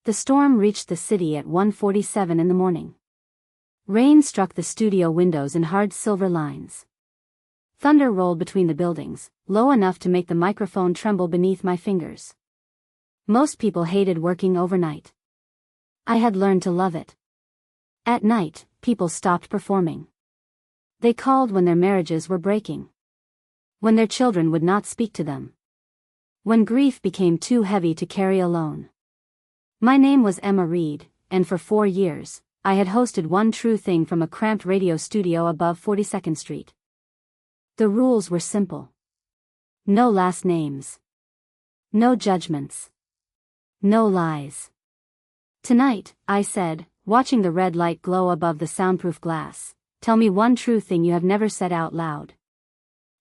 The storm reached the city at 1:47 in the morning. Rain struck the studio windows in hard silver lines. Thunder rolled between the buildings, low enough to make the microphone tremble beneath my fingers. Most people hated working overnight. I had learned to love it. At night, people stopped performing. They called when their marriages were breaking. When their children would not speak to them. When grief became too heavy to carry alone. My name was Emma Reed, and for 4 years, I had hosted One True Thing from a cramped radio studio above 42nd Street. The rules were simple. No last names. No judgments. No lies. Tonight, I said, watching the red light glow above the soundproof glass, tell me one true thing you have never said out loud.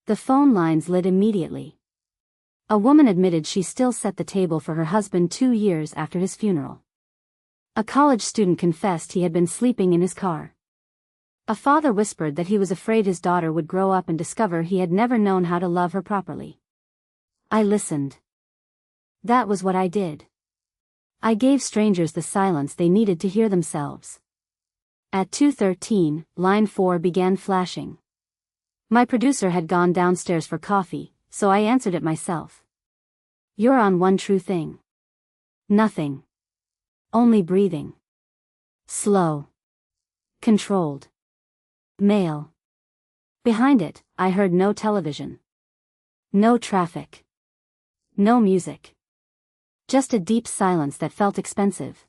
The phone lines lit immediately. A woman admitted she still set the table for her husband 2 years after his funeral. A college student confessed he had been sleeping in his car. A father whispered that he was afraid his daughter would grow up and discover he had never known how to love her properly. I listened. That was what I did. I gave strangers the silence they needed to hear themselves. At 2:13, line 4 began flashing. My producer had gone downstairs for coffee, so I answered it myself. You're on One True Thing. Nothing. Only breathing. Slow. Controlled. Male. Behind it, I heard no television. No traffic. No music. Just a deep silence that felt expensive.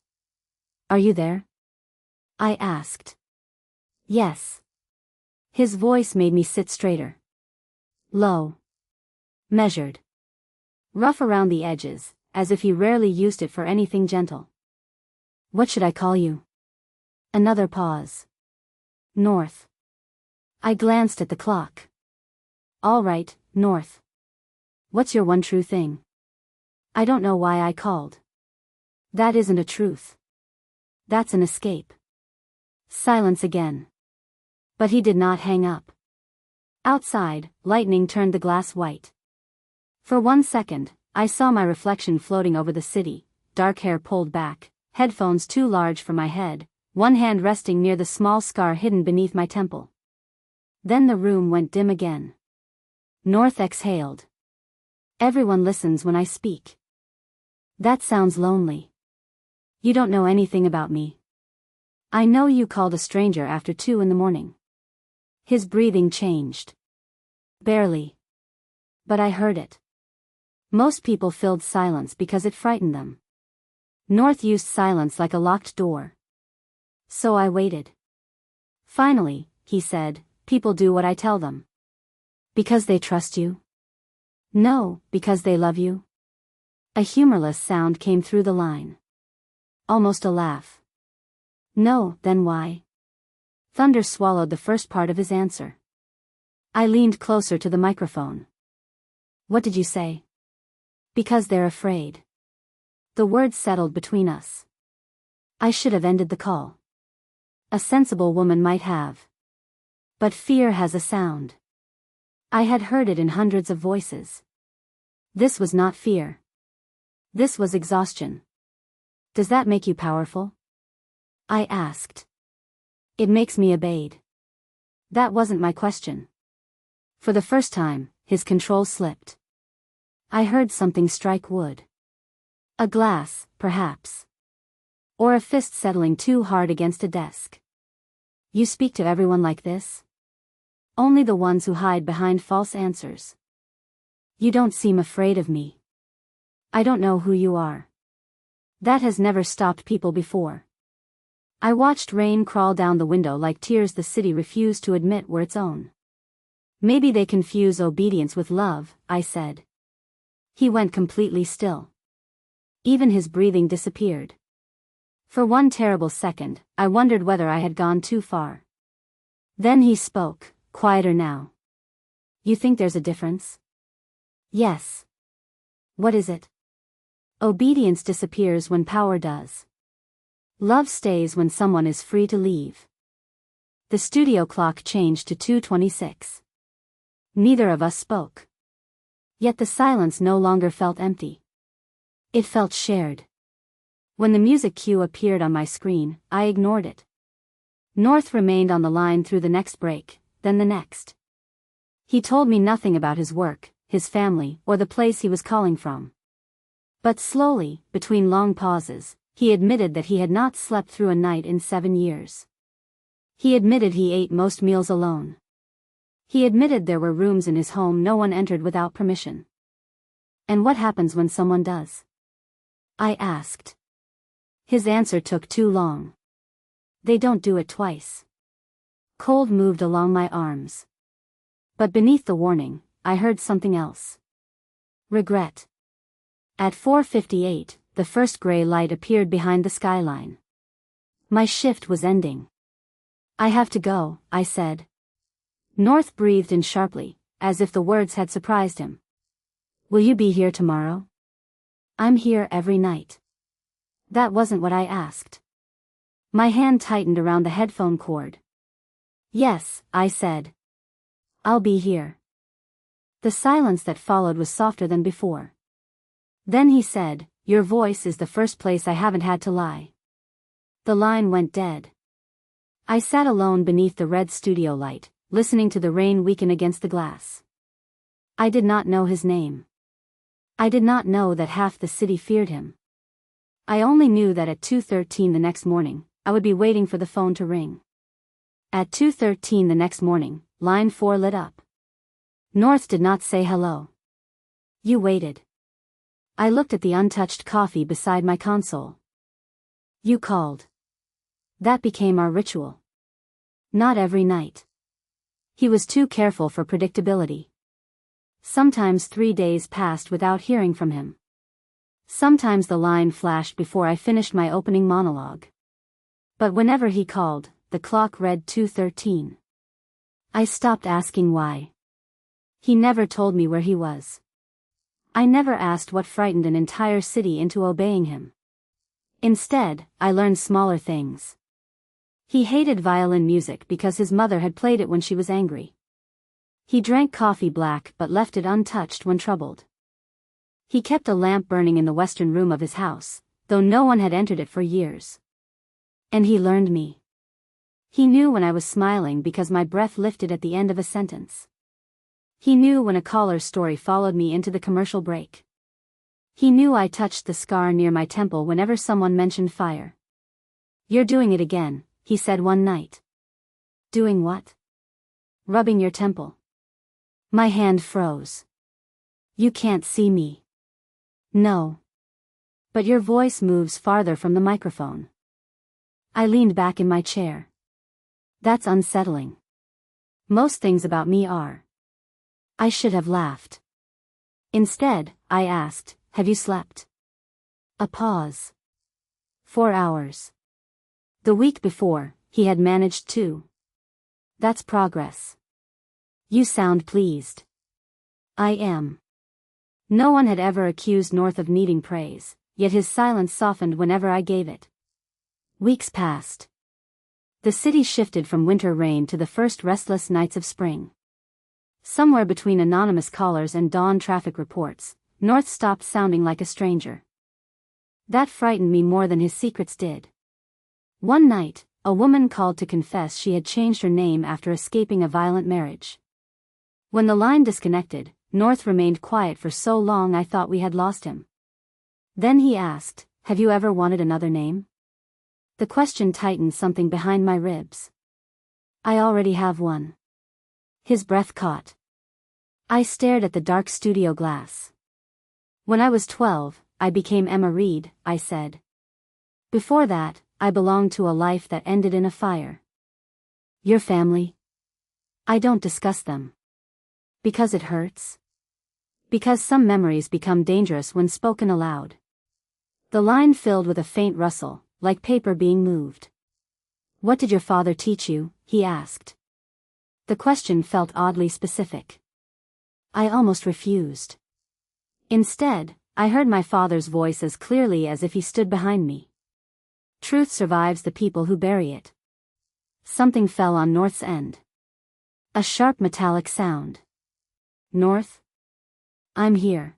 Are you there? I asked. Yes. His voice made me sit straighter. Low. Measured. Rough around the edges, as if he rarely used it for anything gentle. What should I call you? Another pause. North. I glanced at the clock. All right, North. What's your one true thing? I don't know why I called. That isn't a truth. That's an escape. Silence again. But he did not hang up. Outside, lightning turned the glass white. For 1 second, I saw my reflection floating over the city, dark hair pulled back, headphones too large for my head, one hand resting near the small scar hidden beneath my temple. Then the room went dim again. North exhaled. Everyone listens when I speak. That sounds lonely. You don't know anything about me. I know you called a stranger after 2 in the morning. His breathing changed. Barely. But I heard it. Most people filled silence because it frightened them. North used silence like a locked door. So I waited. Finally, he said, people do what I tell them. Because they trust you? No, because they love you. A humorless sound came through the line. Almost a laugh. No, then why? Thunder swallowed the first part of his answer. I leaned closer to the microphone. What did you say? Because they're afraid. The words settled between us. I should have ended the call. A sensible woman might have. But fear has a sound. I had heard it in hundreds of voices. This was not fear. This was exhaustion. Does that make you powerful? I asked. It makes me obeyed. That wasn't my question. For the first time, his control slipped. I heard something strike wood. A glass, perhaps. Or a fist settling too hard against a desk. You speak to everyone like this? Only the ones who hide behind false answers. You don't seem afraid of me. I don't know who you are. That has never stopped people before. I watched rain crawl down the window like tears the city refused to admit were its own. Maybe they confuse obedience with love, I said. He went completely still. Even his breathing disappeared. For one terrible second, I wondered whether I had gone too far. Then he spoke, quieter now. You think there's a difference? Yes. What is it? Obedience disappears when power does. Love stays when someone is free to leave. The studio clock changed to 2:26. Neither of us spoke. Yet the silence no longer felt empty. It felt shared. When the music cue appeared on my screen, I ignored it. North remained on the line through the next break, then the next. He told me nothing about his work, his family, or the place he was calling from. But slowly, between long pauses, he admitted that he had not slept through a night in 7 years. He admitted he ate most meals alone. He admitted there were rooms in his home no one entered without permission. And what happens when someone does? I asked. His answer took too long. They don't do it twice. Cold moved along my arms. But beneath the warning, I heard something else. Regret. At 4:58, the first gray light appeared behind the skyline. My shift was ending. I have to go, I said. North breathed in sharply, as if the words had surprised him. Will you be here tomorrow? I'm here every night. That wasn't what I asked. My hand tightened around the headphone cord. Yes, I said. I'll be here. The silence that followed was softer than before. Then he said, your voice is the first place I haven't had to lie. The line went dead. I sat alone beneath the red studio light, listening to the rain weaken against the glass. I did not know his name. I did not know that half the city feared him. I only knew that at 2:13 the next morning, I would be waiting for the phone to ring. At 2:13 the next morning, line 4 lit up. North did not say hello. You waited. I looked at the untouched coffee beside my console. You called. That became our ritual. Not every night. He was too careful for predictability. Sometimes 3 days passed without hearing from him. Sometimes the line flashed before I finished my opening monologue. But whenever he called, the clock read 2:13. I stopped asking why. He never told me where he was. I never asked what frightened an entire city into obeying him. Instead, I learned smaller things. He hated violin music because his mother had played it when she was angry. He drank coffee black but left it untouched when troubled. He kept a lamp burning in the western room of his house, though no one had entered it for years. And he learned me. He knew when I was smiling because my breath lifted at the end of a sentence. He knew when a caller's story followed me into the commercial break. He knew I touched the scar near my temple whenever someone mentioned fire. You're doing it again, he said one night. Doing what? Rubbing your temple. My hand froze. You can't see me. No. But your voice moves farther from the microphone. I leaned back in my chair. That's unsettling. Most things about me are. I should have laughed. Instead, I asked, have you slept? A pause. 4 hours. The week before, he had managed 2. That's progress. You sound pleased. I am. No one had ever accused North of needing praise, yet his silence softened whenever I gave it. Weeks passed. The city shifted from winter rain to the first restless nights of spring. Somewhere between anonymous callers and dawn traffic reports, North stopped sounding like a stranger. That frightened me more than his secrets did. One night, a woman called to confess she had changed her name after escaping a violent marriage. When the line disconnected, North remained quiet for so long I thought we had lost him. Then he asked, have you ever wanted another name? The question tightened something behind my ribs. I already have one. His breath caught. I stared at the dark studio glass. When I was 12, I became Emma Reed, I said. Before that, I belonged to a life that ended in a fire. Your family? I don't discuss them. Because it hurts? Because some memories become dangerous when spoken aloud. The line filled with a faint rustle, like paper being moved. What did your father teach you? He asked. The question felt oddly specific. I almost refused. Instead, I heard my father's voice as clearly as if he stood behind me. Truth survives the people who bury it. Something fell on North's end. A sharp metallic sound. North? I'm here.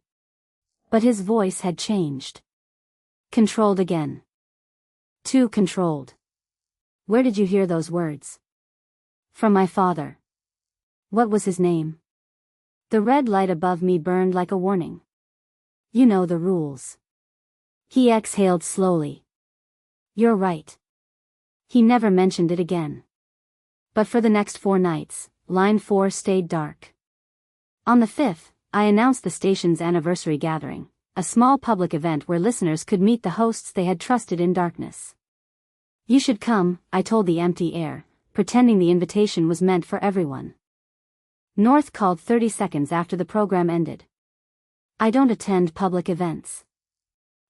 But his voice had changed. Controlled again. Too controlled. Where did you hear those words? From my father. What was his name? The red light above me burned like a warning. You know the rules. He exhaled slowly. You're right. He never mentioned it again. But for the next 4 nights, line 4 stayed dark. On the 5th, I announced the station's anniversary gathering, a small public event where listeners could meet the hosts they had trusted in darkness. You should come, I told the empty air, pretending the invitation was meant for everyone. North called 30 seconds after the program ended. I don't attend public events.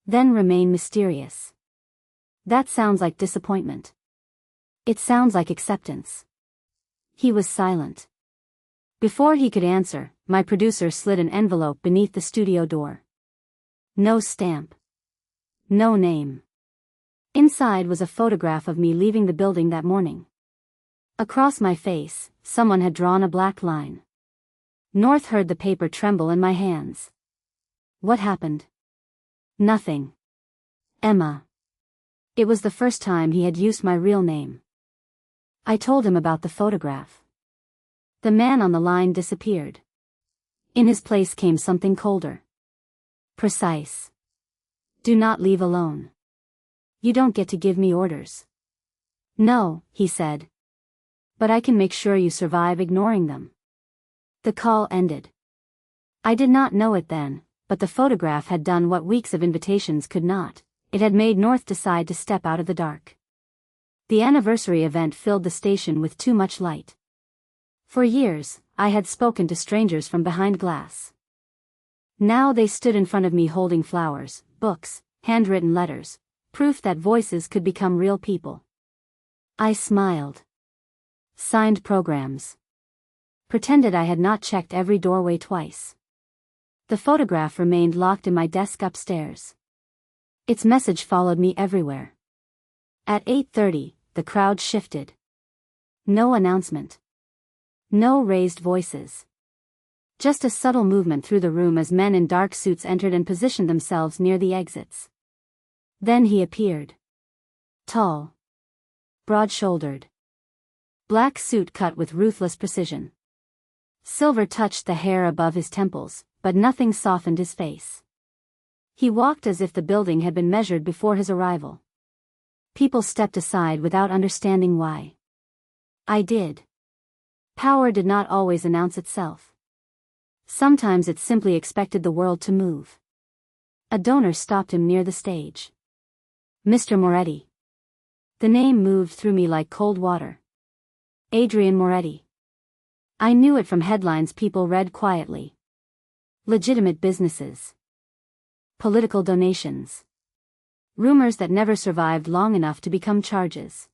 Then remain mysterious. That sounds like disappointment. It sounds like acceptance. He was silent. Before he could answer, my producer slid an envelope beneath the studio door. No stamp. No name. Inside was a photograph of me leaving the building that morning. Across my face, someone had drawn a black line. North heard the paper tremble in my hands. What happened? Nothing. Emma. It was the first time he had used my real name. I told him about the photograph. The man on the line disappeared. In his place came something colder. Precise. Do not leave alone. You don't get to give me orders. No, he said. But I can make sure you survive ignoring them. The call ended. I did not know it then, but the photograph had done what weeks of invitations could not. It had made North decide to step out of the dark. The anniversary event filled the station with too much light. For years, I had spoken to strangers from behind glass. Now they stood in front of me holding flowers, books, handwritten letters, proof that voices could become real people. I smiled. Signed programs. Pretended I had not checked every doorway twice. The photograph remained locked in my desk upstairs. Its message followed me everywhere. At 8:30, the crowd shifted. No announcement. No raised voices. Just a subtle movement through the room as men in dark suits entered and positioned themselves near the exits. Then he appeared. Tall. Broad-shouldered. Black suit cut with ruthless precision. Silver touched the hair above his temples, but nothing softened his face. He walked as if the building had been measured before his arrival. People stepped aside without understanding why. I did. Power did not always announce itself. Sometimes it simply expected the world to move. A donor stopped him near the stage. Mr. Moretti. The name moved through me like cold water. Adrian Moretti. I knew it from headlines people read quietly. Legitimate businesses. Political donations. Rumors that never survived long enough to become charges.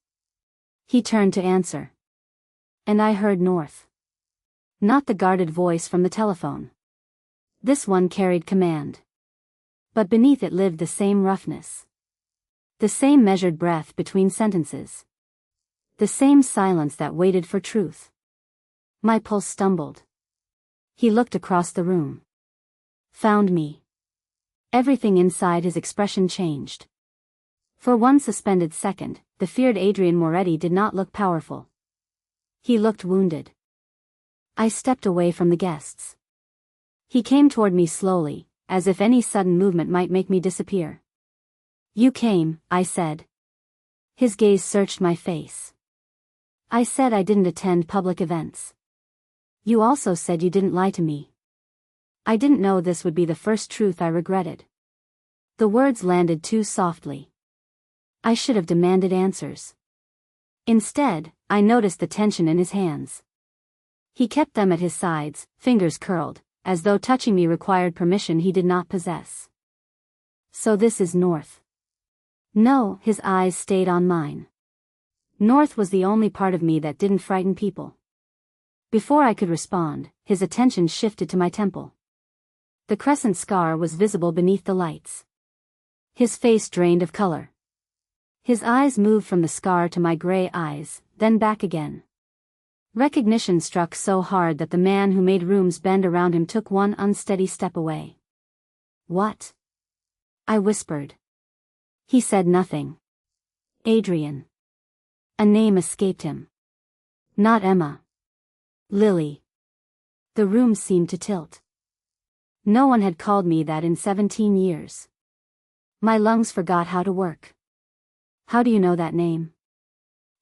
He turned to answer. And I heard North. Not the guarded voice from the telephone. This one carried command. But beneath it lived the same roughness. The same measured breath between sentences. The same silence that waited for truth. My pulse stumbled. He looked across the room. Found me. Everything inside his expression changed. For one suspended second, the feared Adrian Moretti did not look powerful. He looked wounded. I stepped away from the guests. He came toward me slowly, as if any sudden movement might make me disappear. You came, I said. His gaze searched my face. I said I didn't attend public events. You also said you didn't lie to me. I didn't know this would be the first truth I regretted. The words landed too softly. I should have demanded answers. Instead, I noticed the tension in his hands. He kept them at his sides, fingers curled, as though touching me required permission he did not possess. So this is North. No, his eyes stayed on mine. North was the only part of me that didn't frighten people. Before I could respond, his attention shifted to my temple. The crescent scar was visible beneath the lights. His face drained of color. His eyes moved from the scar to my gray eyes, then back again. Recognition struck so hard that the man who made rooms bend around him took one unsteady step away. What? I whispered. He said nothing. Adrian. A name escaped him. Not Emma. Lily. The room seemed to tilt. No one had called me that in 17 years. My lungs forgot how to work. How do you know that name?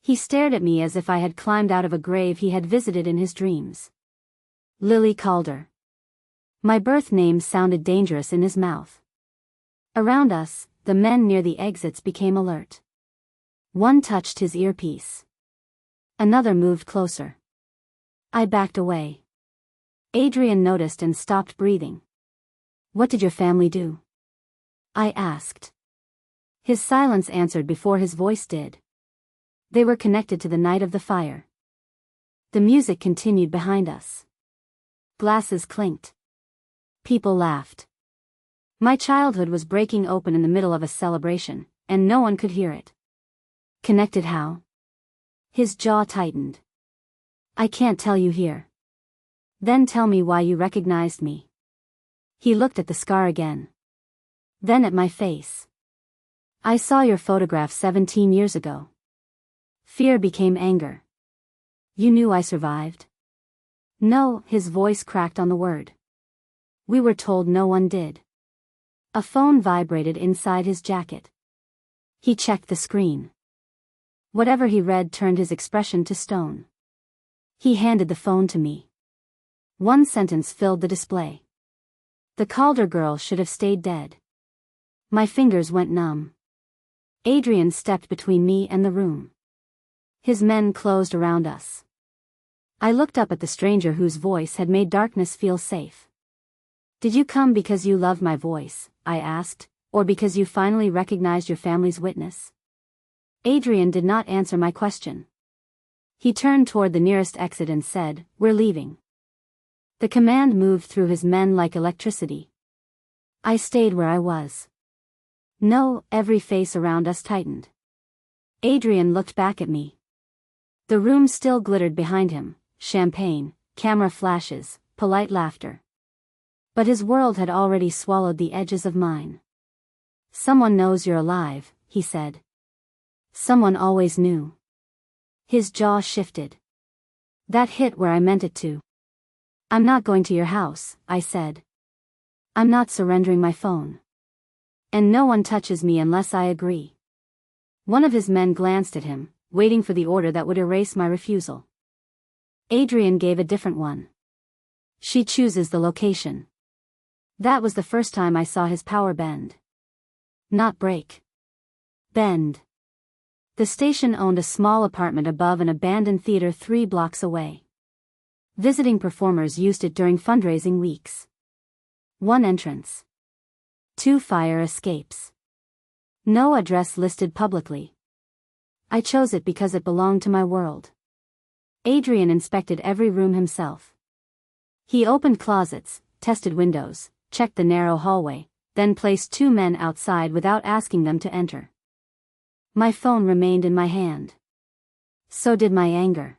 He stared at me as if I had climbed out of a grave he had visited in his dreams. Lily Calder. My birth name sounded dangerous in his mouth. Around us, the men near the exits became alert. One touched his earpiece. Another moved closer. I backed away. Adrian noticed and stopped breathing. What did your family do? I asked. His silence answered before his voice did. They were connected to the night of the fire. The music continued behind us. Glasses clinked. People laughed. My childhood was breaking open in the middle of a celebration, and no one could hear it. Connected how? His jaw tightened. I can't tell you here. Then tell me why you recognized me. He looked at the scar again. Then at my face. I saw your photograph 17 years ago. Fear became anger. You knew I survived? No, his voice cracked on the word. We were told no one did. A phone vibrated inside his jacket. He checked the screen. Whatever he read turned his expression to stone. He handed the phone to me. One sentence filled the display. The Calder girl should have stayed dead. My fingers went numb. Adrian stepped between me and the room. His men closed around us. I looked up at the stranger whose voice had made darkness feel safe. Did you come because you loved my voice, I asked, or because you finally recognized your family's witness? Adrian did not answer my question. He turned toward the nearest exit and said, "We're leaving." The command moved through his men like electricity. I stayed where I was. No, every face around us tightened. Adrian looked back at me. The room still glittered behind him, champagne, camera flashes, polite laughter. But his world had already swallowed the edges of mine. Someone knows you're alive, he said. Someone always knew. His jaw shifted. That hit where I meant it to. I'm not going to your house, I said. I'm not surrendering my phone. And no one touches me unless I agree. One of his men glanced at him, waiting for the order that would erase my refusal. Adrian gave a different one. She chooses the location. That was the first time I saw his power bend. Not break. Bend. The station owned a small apartment above an abandoned theater 3 blocks away. Visiting performers used it during fundraising weeks. 1 entrance. 2 fire escapes. No address listed publicly. I chose it because it belonged to my world. Adrian inspected every room himself. He opened closets, tested windows, checked the narrow hallway, then placed 2 men outside without asking them to enter. My phone remained in my hand. So did my anger.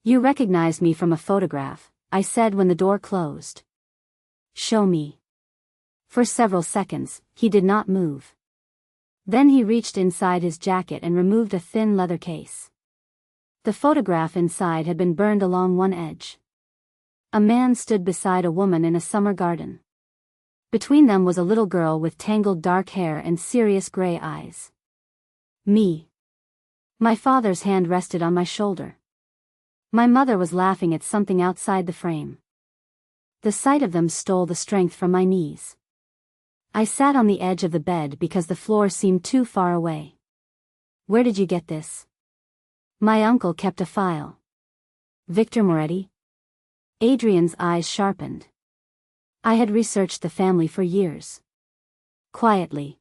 You recognized me from a photograph, I said when the door closed. Show me. For several seconds, he did not move. Then he reached inside his jacket and removed a thin leather case. The photograph inside had been burned along one edge. A man stood beside a woman in a summer garden. Between them was a little girl with tangled dark hair and serious gray eyes. Me. My father's hand rested on my shoulder. My mother was laughing at something outside the frame. The sight of them stole the strength from my knees. I sat on the edge of the bed because the floor seemed too far away. Where did you get this? My uncle kept a file. Victor Moretti? Adrian's eyes sharpened. I had researched the family for years. Quietly.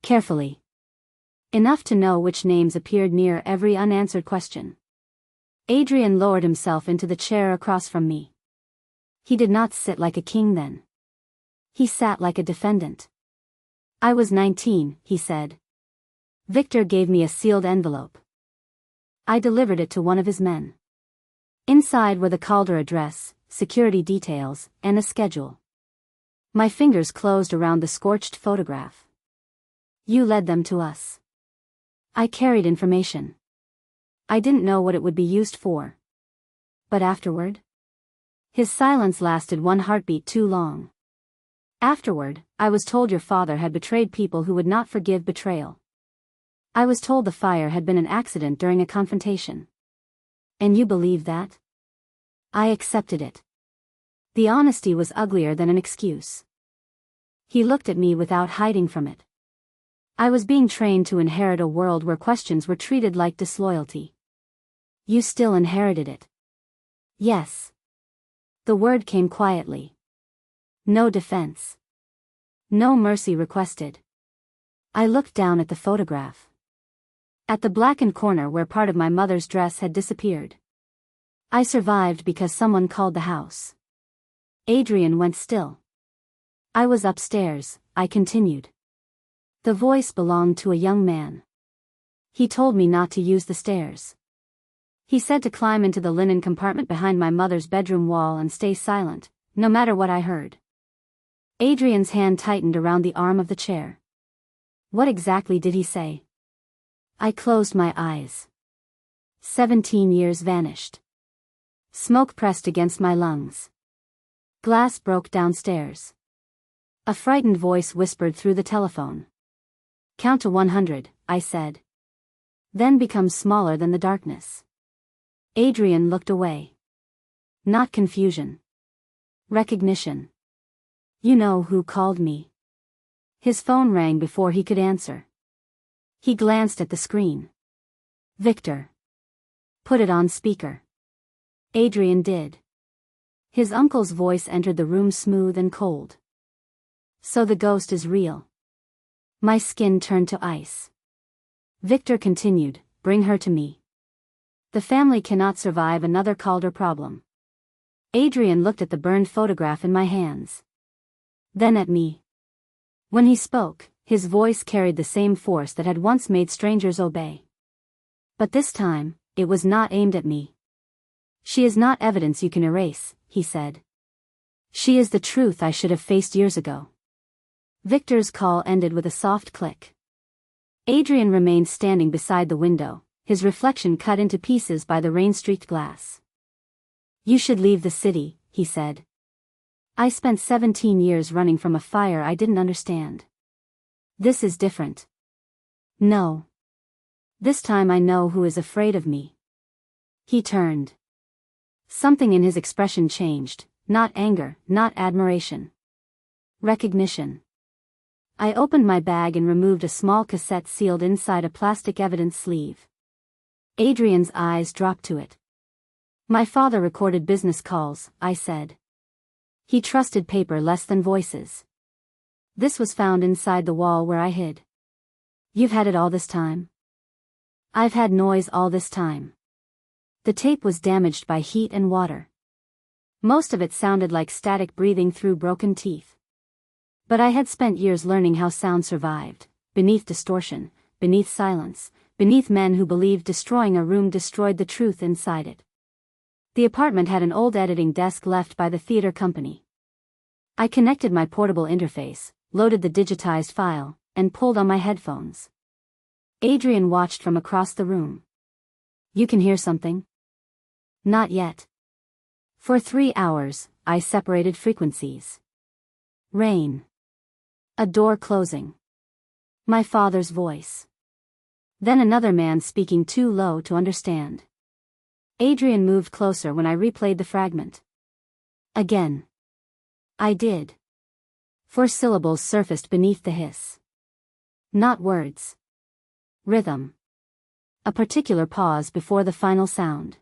Carefully. Enough to know which names appeared near every unanswered question. Adrian lowered himself into the chair across from me. He did not sit like a king then. He sat like a defendant. I was 19, he said. Victor gave me a sealed envelope. I delivered it to one of his men. Inside were the Calder address, security details, and a schedule. My fingers closed around the scorched photograph. You led them to us. I carried information. I didn't know what it would be used for. But afterward? His silence lasted one heartbeat too long. Afterward, I was told your father had betrayed people who would not forgive betrayal. I was told the fire had been an accident during a confrontation. And you believe that? I accepted it. The honesty was uglier than an excuse. He looked at me without hiding from it. I was being trained to inherit a world where questions were treated like disloyalty. You still inherited it. Yes. The word came quietly. No defense. No mercy requested. I looked down at the photograph. At the blackened corner where part of my mother's dress had disappeared. I survived because someone called the house. Adrian went still. I was upstairs, I continued. The voice belonged to a young man. He told me not to use the stairs. He said to climb into the linen compartment behind my mother's bedroom wall and stay silent, no matter what I heard. Adrian's hand tightened around the arm of the chair. What exactly did he say? I closed my eyes. 17 years vanished. Smoke pressed against my lungs. Glass broke downstairs. A frightened voice whispered through the telephone. Count to 100, I said. Then become smaller than the darkness. Adrian looked away. Not confusion. Recognition. You know who called me. His phone rang before he could answer. He glanced at the screen. Victor. Put it on speaker. Adrian did. His uncle's voice entered the room smooth and cold. So the ghost is real. My skin turned to ice. Victor continued, bring her to me. The family cannot survive another Calder problem. Adrian looked at the burned photograph in my hands. Then at me. When he spoke, his voice carried the same force that had once made strangers obey. But this time, it was not aimed at me. She is not evidence you can erase, he said. She is the truth I should have faced years ago. Victor's call ended with a soft click. Adrian remained standing beside the window, his reflection cut into pieces by the rain-streaked glass. You should leave the city, he said. I spent 17 years running from a fire I didn't understand. This is different. No. This time I know who is afraid of me. He turned. Something in his expression changed, not anger, not admiration. Recognition. I opened my bag and removed a small cassette sealed inside a plastic evidence sleeve. Adrian's eyes dropped to it. My father recorded business calls, I said. He trusted paper less than voices. This was found inside the wall where I hid. You've had it all this time? I've had noise all this time. The tape was damaged by heat and water. Most of it sounded like static breathing through broken teeth. But I had spent years learning how sound survived, beneath distortion, beneath silence, beneath men who believed destroying a room destroyed the truth inside it. The apartment had an old editing desk left by the theater company. I connected my portable interface, loaded the digitized file, and pulled on my headphones. Adrian watched from across the room. You can hear something? Not yet. For 3 hours, I separated frequencies. Rain. A door closing. My father's voice. Then another man speaking too low to understand. Adrian moved closer when I replayed the fragment. Again. I did. 4 syllables surfaced beneath the hiss. Not words. Rhythm. A particular pause before the final sound.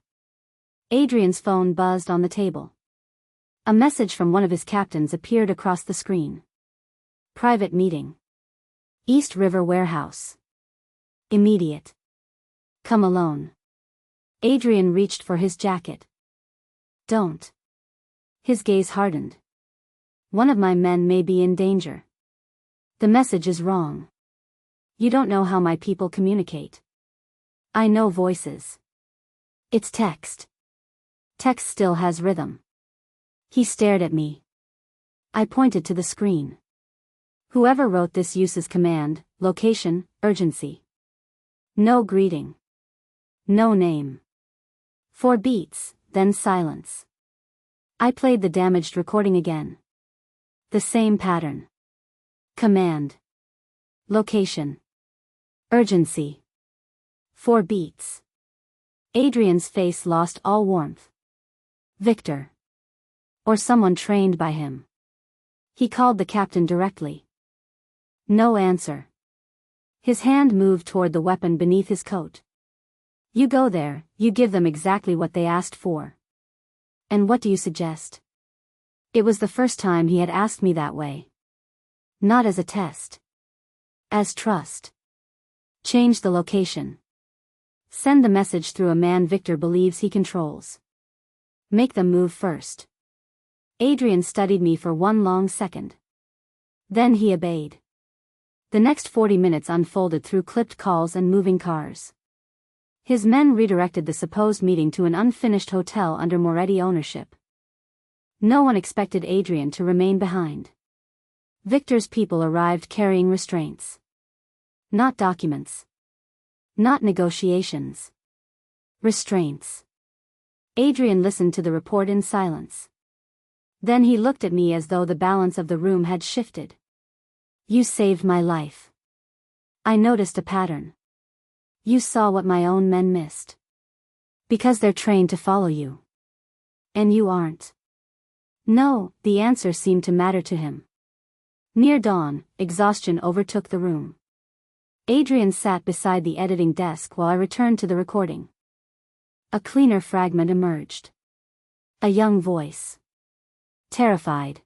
Adrian's phone buzzed on the table. A message from one of his captains appeared across the screen. Private meeting. East River Warehouse. Immediate. Come alone. Adrian reached for his jacket. Don't. His gaze hardened. One of my men may be in danger. The message is wrong. You don't know how my people communicate. I know voices. It's text. Text still has rhythm. He stared at me. I pointed to the screen. Whoever wrote this uses command, location, urgency. No greeting. No name. 4 beats, then silence. I played the damaged recording again. The same pattern. Command. Location. Urgency. 4 beats. Adrian's face lost all warmth. Victor. Or someone trained by him. He called the captain directly. No answer. His hand moved toward the weapon beneath his coat. You go there, you give them exactly what they asked for. And what do you suggest? It was the first time he had asked me that way. Not as a test. As trust. Change the location. Send the message through a man Victor believes he controls. Make them move first. Adrian studied me for one long second. Then he obeyed. The next 40 minutes unfolded through clipped calls and moving cars. His men redirected the supposed meeting to an unfinished hotel under Moretti ownership. No one expected Adrian to remain behind. Victor's people arrived carrying restraints. Not documents. Not negotiations. Restraints. Adrian listened to the report in silence. Then he looked at me as though the balance of the room had shifted. You saved my life. I noticed a pattern. You saw what my own men missed. Because they're trained to follow you. And you aren't. No, the answer seemed to matter to him. Near dawn, exhaustion overtook the room. Adrian sat beside the editing desk while I returned to the recording. A cleaner fragment emerged. A young voice. Terrified.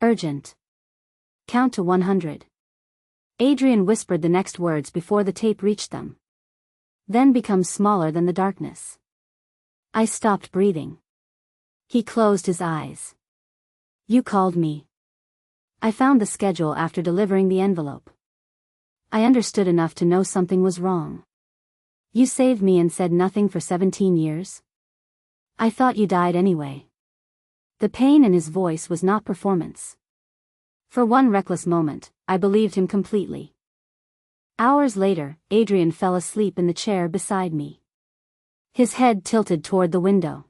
Urgent. Count to 100. Adrian whispered the next words before the tape reached them. Then become smaller than the darkness. I stopped breathing. He closed his eyes. You called me. I found the schedule after delivering the envelope. I understood enough to know something was wrong. You saved me and said nothing for 17 years? I thought you died anyway. The pain in his voice was not performance. For one reckless moment, I believed him completely. Hours later, Adrian fell asleep in the chair beside me. His head tilted toward the window.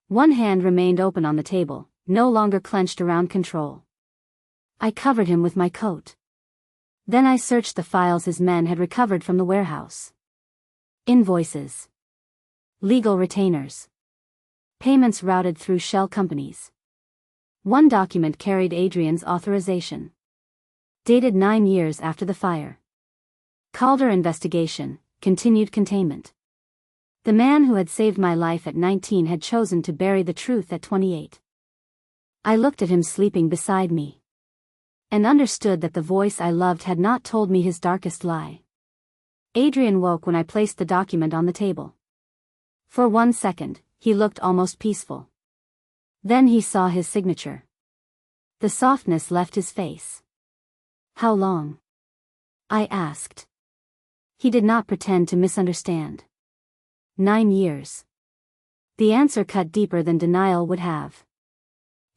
One hand remained open on the table, no longer clenched around control. I covered him with my coat. Then I searched the files his men had recovered from the warehouse. Invoices. Legal retainers. Payments routed through shell companies. One document carried Adrian's authorization. Dated 9 years after the fire. Calder investigation, continued containment. The man who had saved my life at 19 had chosen to bury the truth at 28. I looked at him sleeping beside me. And understood that the voice I loved had not told me his darkest lie. Adrian woke when I placed the document on the table. For 1 second, he looked almost peaceful. Then he saw his signature. The softness left his face. How long? I asked. He did not pretend to misunderstand. 9 years. The answer cut deeper than denial would have.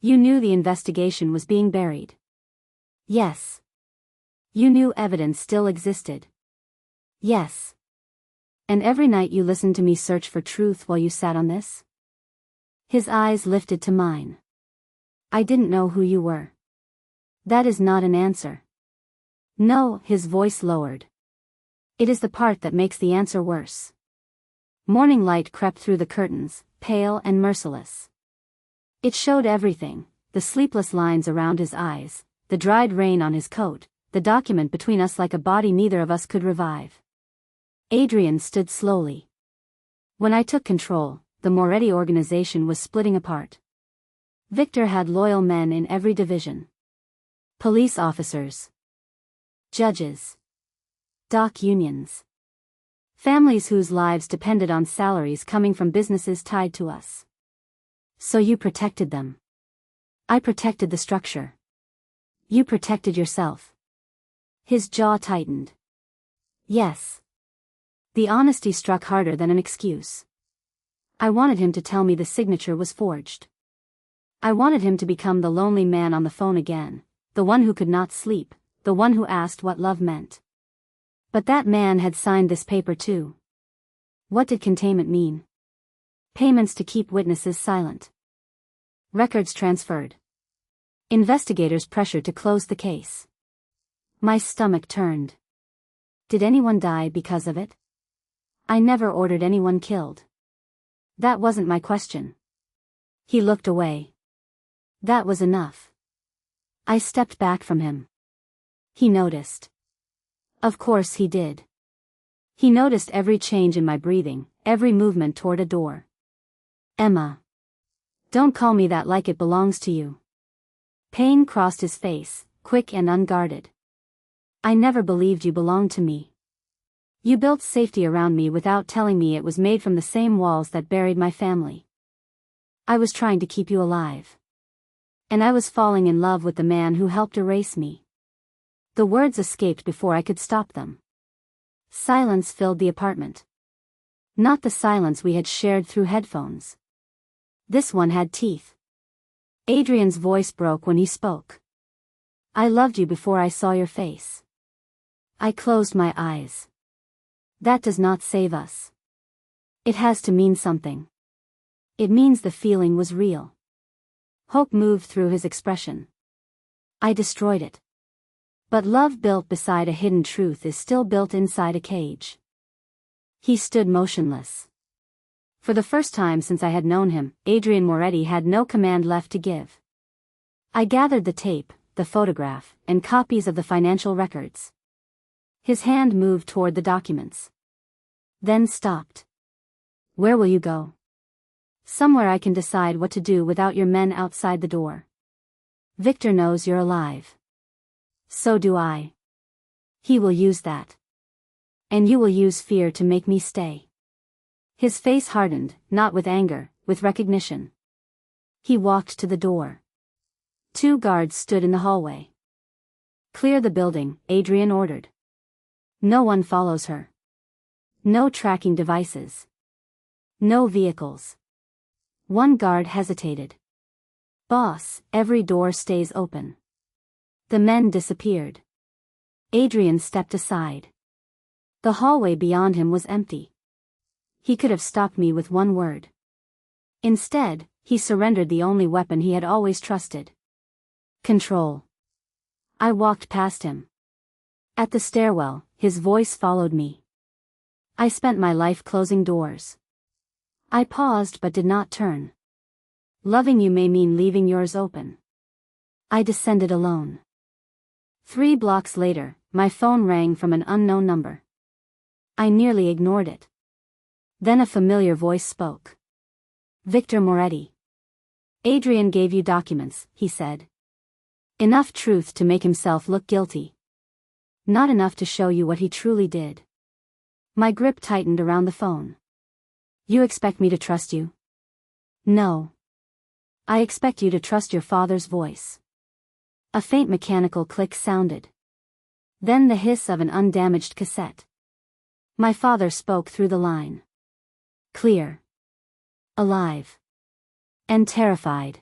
You knew the investigation was being buried. Yes. You knew evidence still existed. Yes. And every night you listened to me search for truth while you sat on this? His eyes lifted to mine. I didn't know who you were. That is not an answer. No, his voice lowered. It is the part that makes the answer worse. Morning light crept through the curtains, pale and merciless. It showed everything, the sleepless lines around his eyes, the dried rain on his coat, the document between us like a body neither of us could revive. Adrian stood slowly. When I took control, the Moretti organization was splitting apart. Victor had loyal men in every division. Police officers. Judges. Dock unions. Families whose lives depended on salaries coming from businesses tied to us. So you protected them. I protected the structure. You protected yourself. His jaw tightened. Yes. The honesty struck harder than an excuse. I wanted him to tell me the signature was forged. I wanted him to become the lonely man on the phone again, the one who could not sleep, the one who asked what love meant. But that man had signed this paper too. What did containment mean? Payments to keep witnesses silent. Records transferred. Investigators pressured to close the case. My stomach turned. Did anyone die because of it? I never ordered anyone killed. That wasn't my question. He looked away. That was enough. I stepped back from him. He noticed. Of course he did. He noticed every change in my breathing, every movement toward a door. Emma. Don't call me that like it belongs to you. Pain crossed his face, quick and unguarded. I never believed you belonged to me. You built safety around me without telling me it was made from the same walls that buried my family. I was trying to keep you alive. And I was falling in love with the man who helped erase me. The words escaped before I could stop them. Silence filled the apartment. Not the silence we had shared through headphones. This one had teeth. Adrian's voice broke when he spoke. I loved you before I saw your face. I closed my eyes. That does not save us. It has to mean something. It means the feeling was real. Hope moved through his expression. I destroyed it. But love built beside a hidden truth is still built inside a cage. He stood motionless. For the first time since I had known him, Adrian Moretti had no command left to give. I gathered the tape, the photograph, and copies of the financial records. His hand moved toward the documents. Then stopped. Where will you go? Somewhere I can decide what to do without your men outside the door. Victor knows you're alive. So do I. He will use that. And you will use fear to make me stay. His face hardened, not with anger, with recognition. He walked to the door. 2 guards stood in the hallway. Clear the building, Adrian ordered. No one follows her. No tracking devices. No vehicles. One guard hesitated. Boss, every door stays open. The men disappeared. Adrian stepped aside. The hallway beyond him was empty. He could have stopped me with one word. Instead, he surrendered the only weapon he had always trusted. Control. I walked past him. At the stairwell, his voice followed me. I spent my life closing doors. I paused but did not turn. Loving you may mean leaving yours open. I descended alone. 3 blocks later, my phone rang from an unknown number. I nearly ignored it. Then a familiar voice spoke. Victor Moretti. Adrian gave you documents, he said. Enough truth to make himself look guilty. Not enough to show you what he truly did. My grip tightened around the phone. You expect me to trust you? No. I expect you to trust your father's voice. A faint mechanical click sounded. Then the hiss of an undamaged cassette. My father spoke through the line. Clear. Alive. And terrified.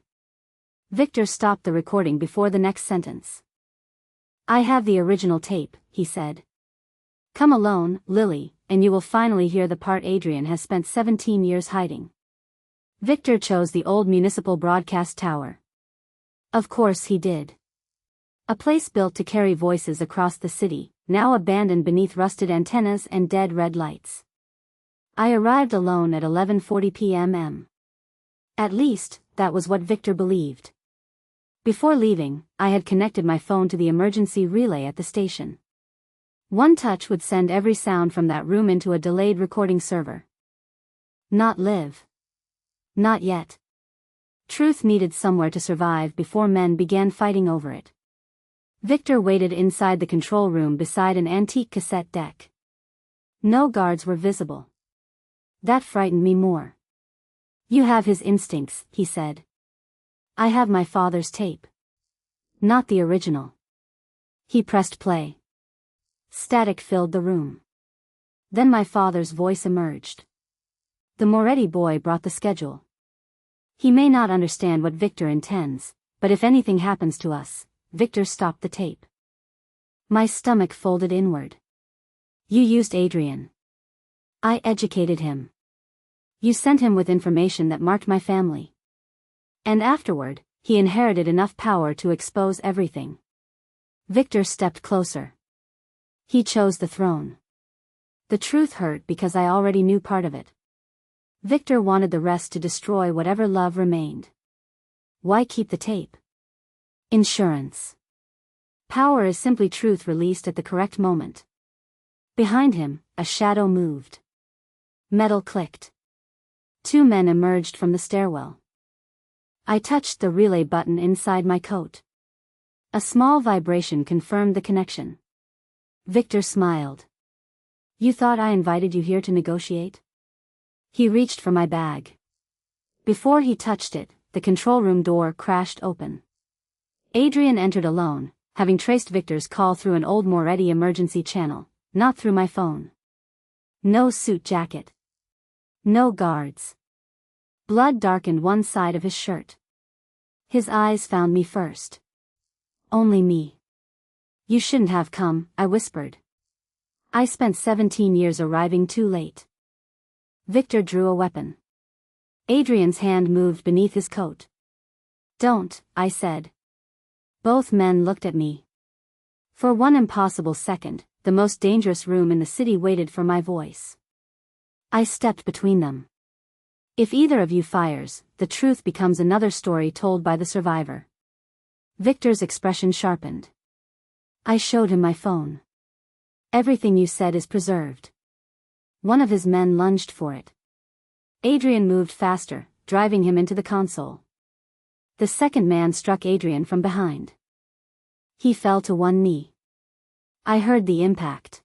Victor stopped the recording before the next sentence. I have the original tape, he said. Come alone, Lily, and you will finally hear the part Adrian has spent 17 years hiding. Victor chose the old municipal broadcast tower. Of course he did. A place built to carry voices across the city, now abandoned beneath rusted antennas and dead red lights. I arrived alone at 11:40 p.m. At least, that was what Victor believed. Before leaving, I had connected my phone to the emergency relay at the station. One touch would send every sound from that room into a delayed recording server. Not live. Not yet. Truth needed somewhere to survive before men began fighting over it. Victor waited inside the control room beside an antique cassette deck. No guards were visible. That frightened me more. You have his instincts, he said. I have my father's tape. Not the original. He pressed play. Static filled the room. Then my father's voice emerged. The Moretti boy brought the schedule. He may not understand what Victor intends, but if anything happens to us, Victor stopped the tape. My stomach folded inward. You used Adrian. I educated him. You sent him with information that marked my family. And afterward, he inherited enough power to expose everything. Victor stepped closer. He chose the throne. The truth hurt because I already knew part of it. Victor wanted the rest to destroy whatever love remained. Why keep the tape? Insurance. Power is simply truth released at the correct moment. Behind him, a shadow moved. Metal clicked. 2 men emerged from the stairwell. I touched the relay button inside my coat. A small vibration confirmed the connection. Victor smiled. You thought I invited you here to negotiate? He reached for my bag. Before he touched it, the control room door crashed open. Adrian entered alone, having traced Victor's call through an old Moretti emergency channel, not through my phone. No suit jacket. No guards. Blood darkened one side of his shirt. His eyes found me first. Only me. You shouldn't have come, I whispered. I spent 17 years arriving too late. Victor drew a weapon. Adrian's hand moved beneath his coat. Don't, I said. Both men looked at me. For one impossible second, the most dangerous room in the city waited for my voice. I stepped between them. If either of you fires, the truth becomes another story told by the survivor. Victor's expression sharpened. I showed him my phone. Everything you said is preserved. One of his men lunged for it. Adrian moved faster, driving him into the console. The second man struck Adrian from behind. He fell to one knee. I heard the impact.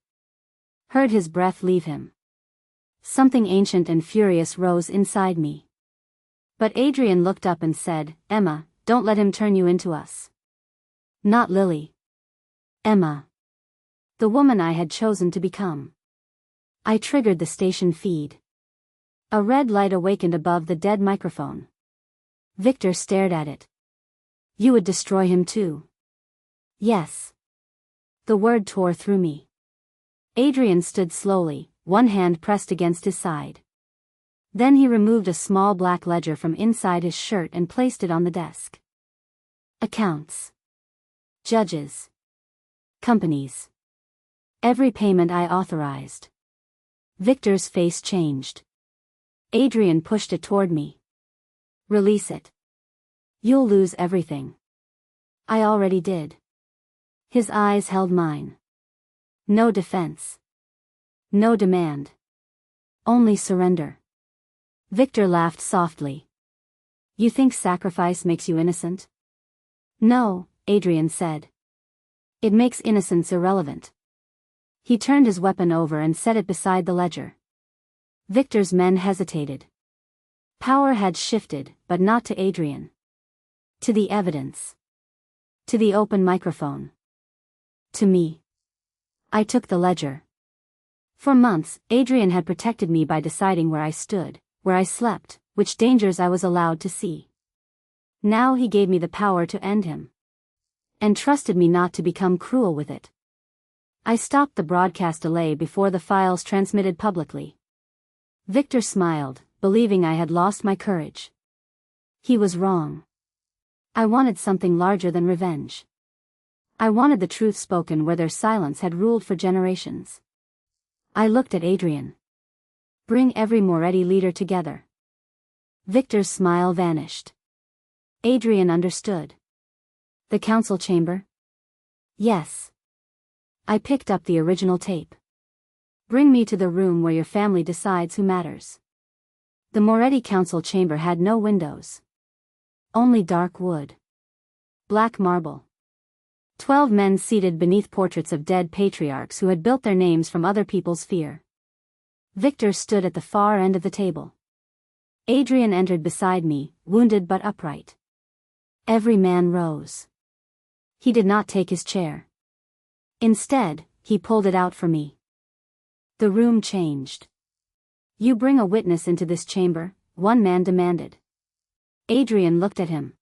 Heard his breath leave him. Something ancient and furious rose inside me. But Adrian looked up and said, Emma, don't let him turn you into us. Not Lily. Emma. The woman I had chosen to become. I triggered the station feed. A red light awakened above the dead microphone. Victor stared at it. You would destroy him too. Yes. The word tore through me. Adrian stood slowly, one hand pressed against his side. Then he removed a small black ledger from inside his shirt and placed it on the desk. Accounts. Judges. Companies. Every payment I authorized. Victor's face changed. Adrian pushed it toward me. Release it. You'll lose everything. I already did. His eyes held mine. No defense. No demand. Only surrender. Victor laughed softly. You think sacrifice makes you innocent? No, Adrian said. It makes innocence irrelevant. He turned his weapon over and set it beside the ledger. Victor's men hesitated. Power had shifted, but not to Adrian. To the evidence. To the open microphone. To me. I took the ledger. For months, Adrian had protected me by deciding where I stood, where I slept, which dangers I was allowed to see. Now he gave me the power to end him. And trusted me not to become cruel with it. I stopped the broadcast delay before the files transmitted publicly. Victor smiled, believing I had lost my courage. He was wrong. I wanted something larger than revenge. I wanted the truth spoken where their silence had ruled for generations. I looked at Adrian. Bring every Moretti leader together. Victor's smile vanished. Adrian understood. The council chamber? Yes. I picked up the original tape. Bring me to the room where your family decides who matters. The Moretti council chamber had no windows. Only dark wood. Black marble. 12 men seated beneath portraits of dead patriarchs who had built their names from other people's fear. Victor stood at the far end of the table. Adrian entered beside me, wounded but upright. Every man rose. He did not take his chair. Instead, he pulled it out for me. The room changed. You bring a witness into this chamber, one man demanded. Adrian looked at him.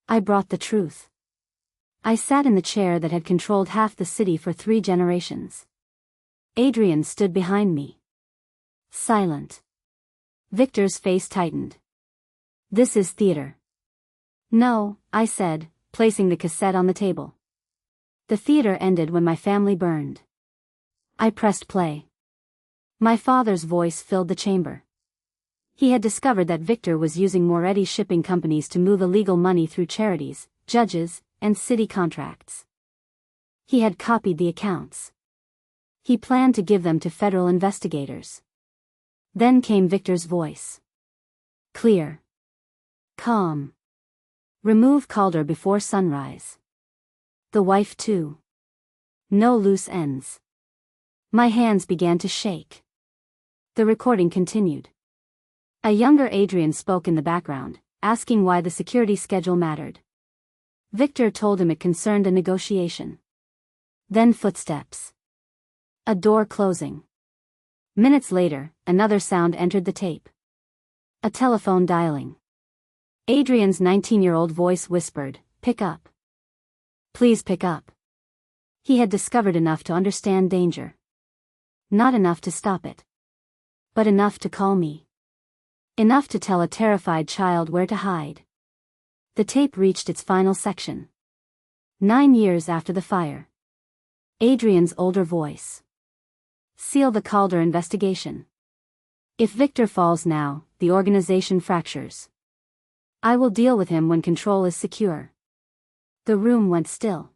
I brought the truth. I sat in the chair that had controlled half the city for 3 generations. Adrian stood behind me. Silent. Victor's face tightened. This is theater. No, I said, placing the cassette on the table. The theater ended when my family burned. I pressed play. My father's voice filled the chamber. He had discovered that Victor was using Moretti shipping companies to move illegal money through charities, judges, and city contracts. He had copied the accounts. He planned to give them to federal investigators. Then came Victor's voice. Clear. Calm. Remove Calder before sunrise. The wife too. No loose ends. My hands began to shake. The recording continued. A younger Adrian spoke in the background, asking why the security schedule mattered. Victor told him it concerned a negotiation. Then footsteps. A door closing. Minutes later, another sound entered the tape. A telephone dialing. Adrian's 19-year-old voice whispered, "Pick up. Please pick up." He had discovered enough to understand danger. Not enough to stop it. But enough to call me. Enough to tell a terrified child where to hide. The tape reached its final section. 9 years after the fire. Adrian's older voice. Seal the Calder investigation. If Victor falls now, the organization fractures. I will deal with him when control is secure. The room went still.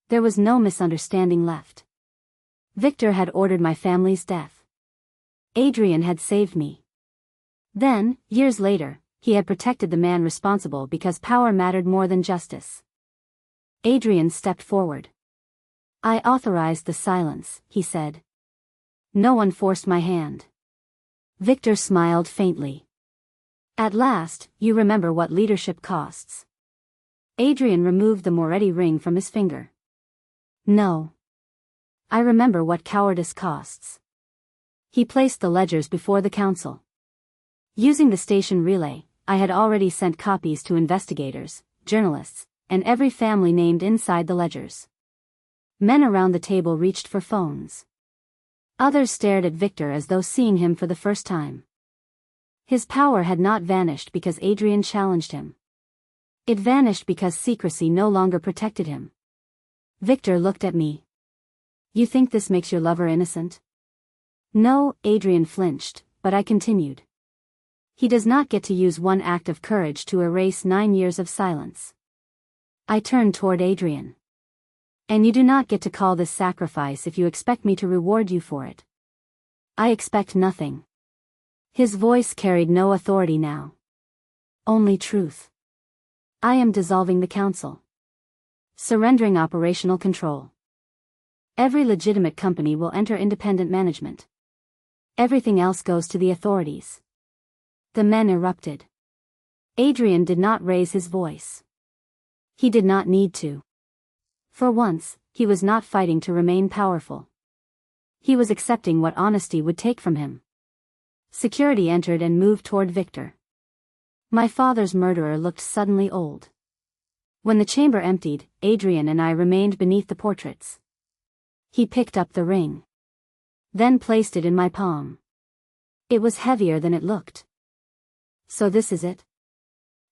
There was no misunderstanding left. Victor had ordered my family's death. Adrian had saved me. Then, years later, he had protected the man responsible because power mattered more than justice. Adrian stepped forward. I authorized the silence, he said. No one forced my hand. Victor smiled faintly. At last, you remember what leadership costs. Adrian removed the Moretti ring from his finger. No. I remember what cowardice costs. He placed the ledgers before the council. Using the station relay, I had already sent copies to investigators, journalists, and every family named inside the ledgers. Men around the table reached for phones. Others stared at Victor as though seeing him for the first time. His power had not vanished because Adrian challenged him. It vanished because secrecy no longer protected him. Victor looked at me. You think this makes your lover innocent? No, Adrian flinched, but I continued. He does not get to use one act of courage to erase 9 years of silence. I turned toward Adrian. And you do not get to call this sacrifice if you expect me to reward you for it. I expect nothing. His voice carried no authority now. Only truth. I am dissolving the council. Surrendering operational control. Every legitimate company will enter independent management. Everything else goes to the authorities. The men erupted. Adrian did not raise his voice. He did not need to. For once, he was not fighting to remain powerful. He was accepting what honesty would take from him. Security entered and moved toward Victor. My father's murderer looked suddenly old. When the chamber emptied, Adrian and I remained beneath the portraits. He picked up the ring. Then placed it in my palm. It was heavier than it looked. So this is it?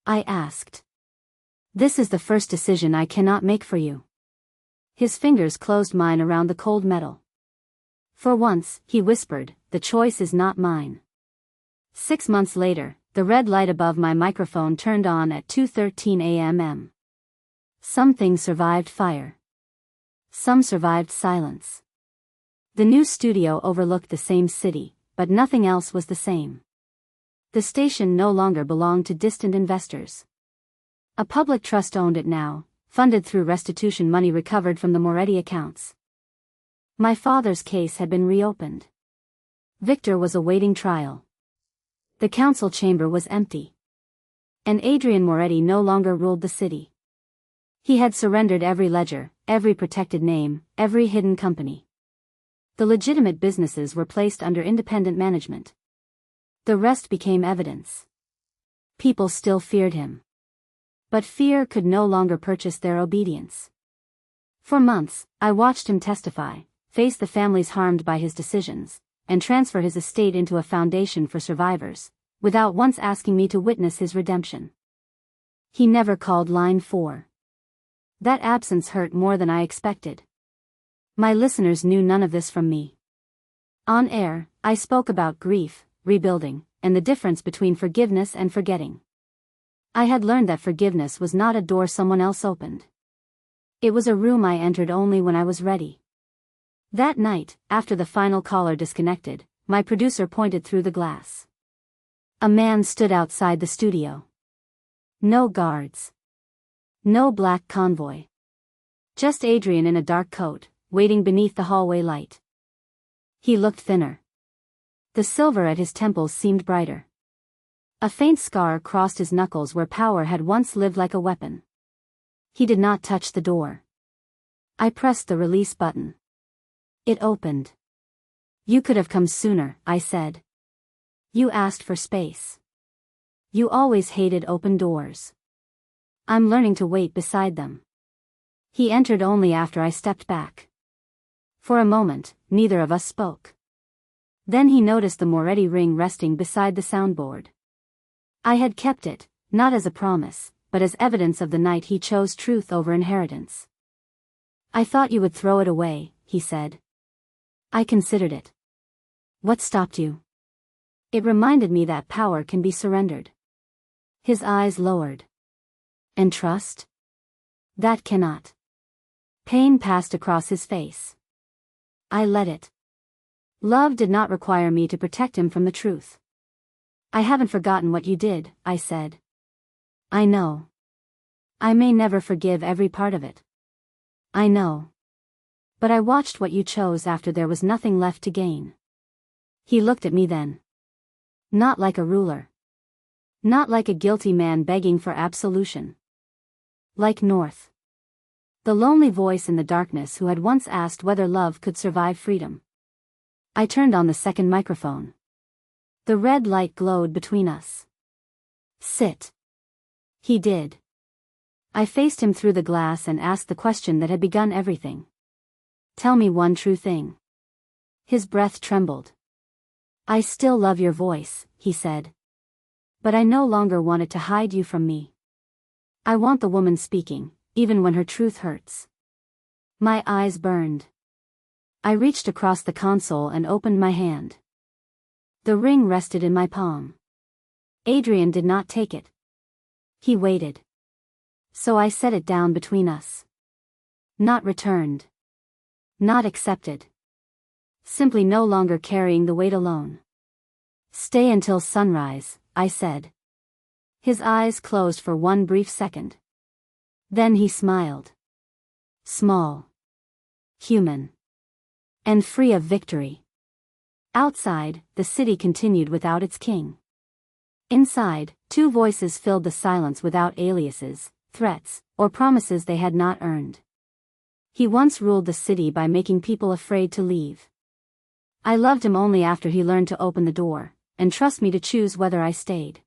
I asked. This is the first decision I cannot make for you. His fingers closed mine around the cold metal. For once, he whispered, the choice is not mine. 6 months later, the red light above my microphone turned on at 2:13 a.m. Some things survived fire. Some survived silence. The new studio overlooked the same city, but nothing else was the same. The station no longer belonged to distant investors. A public trust owned it now, funded through restitution money recovered from the Moretti accounts. My father's case had been reopened. Victor was awaiting trial. The council chamber was empty. And Adrian Moretti no longer ruled the city. He had surrendered every ledger, every protected name, every hidden company. The legitimate businesses were placed under independent management. The rest became evidence. People still feared him. But fear could no longer purchase their obedience. For months, I watched him testify, face the families harmed by his decisions, and transfer his estate into a foundation for survivors, without once asking me to witness his redemption. He never called line 4. That absence hurt more than I expected. My listeners knew none of this from me. On air, I spoke about grief, rebuilding, and the difference between forgiveness and forgetting. I had learned that forgiveness was not a door someone else opened. It was a room I entered only when I was ready. That night, after the final caller disconnected, my producer pointed through the glass. A man stood outside the studio. No guards. No black convoy. Just Adrian in a dark coat, waiting beneath the hallway light. He looked thinner. The silver at his temples seemed brighter. A faint scar crossed his knuckles where power had once lived like a weapon. He did not touch the door. I pressed the release button. It opened. You could have come sooner, I said. You asked for space. You always hated open doors. I'm learning to wait beside them. He entered only after I stepped back. For a moment, neither of us spoke. Then he noticed the Moretti ring resting beside the soundboard. I had kept it, not as a promise, but as evidence of the night he chose truth over inheritance. I thought you would throw it away, he said. I considered it. What stopped you? It reminded me that power can be surrendered. His eyes lowered. And trust? That cannot. Pain passed across his face. I let it. Love did not require me to protect him from the truth. I haven't forgotten what you did, I said. I know. I may never forgive every part of it. I know. But I watched what you chose after there was nothing left to gain. He looked at me then. Not like a ruler. Not like a guilty man begging for absolution. Like North. The lonely voice in the darkness who had once asked whether love could survive freedom. I turned on the second microphone. The red light glowed between us. Sit. He did. I faced him through the glass and asked the question that had begun everything. Tell me one true thing. His breath trembled. I still love your voice, he said. But I no longer want it to hide you from me. I want the woman speaking, even when her truth hurts. My eyes burned. I reached across the console and opened my hand. The ring rested in my palm. Adrian did not take it. He waited. So I set it down between us. Not returned. Not accepted. Simply no longer carrying the weight alone. Stay until sunrise, I said. His eyes closed for one brief second. Then he smiled. Small. Human. And free of victory. Outside, the city continued without its king. Inside, two voices filled the silence without aliases, threats, or promises they had not earned. He once ruled the city by making people afraid to leave. I loved him only after he learned to open the door, and trust me to choose whether I stayed.